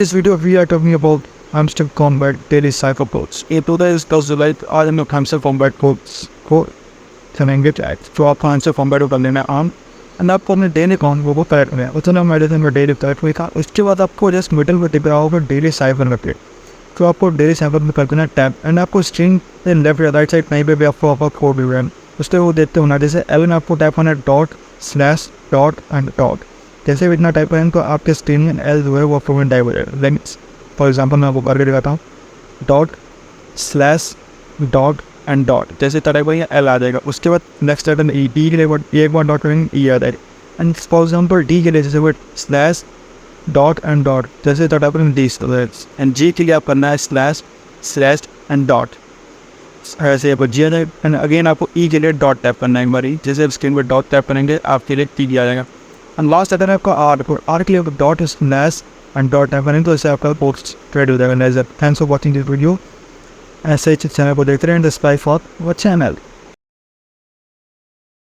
This video we are talking about Hamster Kombat daily cipher codes. ये तो इस जुलाई आज हम लोग Hamster Kombat codes को चलेंगे चैट। तो आपको Hamster Kombat को कर लेना आम एंड आपको अपने डेली अकाउंट को पैर करना है। उतना मेडिसिन में डेली पैर हुई था। उसके बाद आपको जस्ट मिडल में टिप रहा होगा डेली साइफर करके। तो आपको डेली साइफर में कर देना टैप एंड आपको स्ट्रिंग से लेफ्ट या राइट साइड कहीं पे भी आपको आपका कोड भी रन उससे वो देखते होना। जैसे एवन आपको टाइप होना dot slash dot and dot. जैसे भी इतना टाइप करें तो आपके स्क्रीन में एल जो है वो प्रोमेंट टाइप हो जाएगा। लेकिन फॉर एग्जाम्पल मैं आपको करके दिखाता हूँ dot slash dot and dot. जैसे टाइप करेंगे एल आ जाएगा। उसके बाद नेक्स्ट टाइप ई डी के लिए एक बार डॉट करेंगे ई आ जाएगा। एंड फॉर एग्जाम्पल डी के लिए जैसे वो स्लैश डॉट एंड डॉट। जैसे टाइप करेंगे डी एंड जी के लिए आप करना है स्लैश स्लैश एंड डॉट। ऐसे आपको जी आ जाएगा। एंड अगेन आपको ई के लिए डॉट टैप करना है एक बार ही। जैसे स्क्रीन पर डॉट टैप करेंगे आपके लिए टी आ जाएगा। एंड लास्ट आता है आपका आर के लिए dot slash and dot type करेंगे तो इससे आपका पोस्ट ट्रेड हो जाएगा। Thanks for watching this video. ऐसे चैनल को देखते रहें द स्पाई फॉर वो चैनल।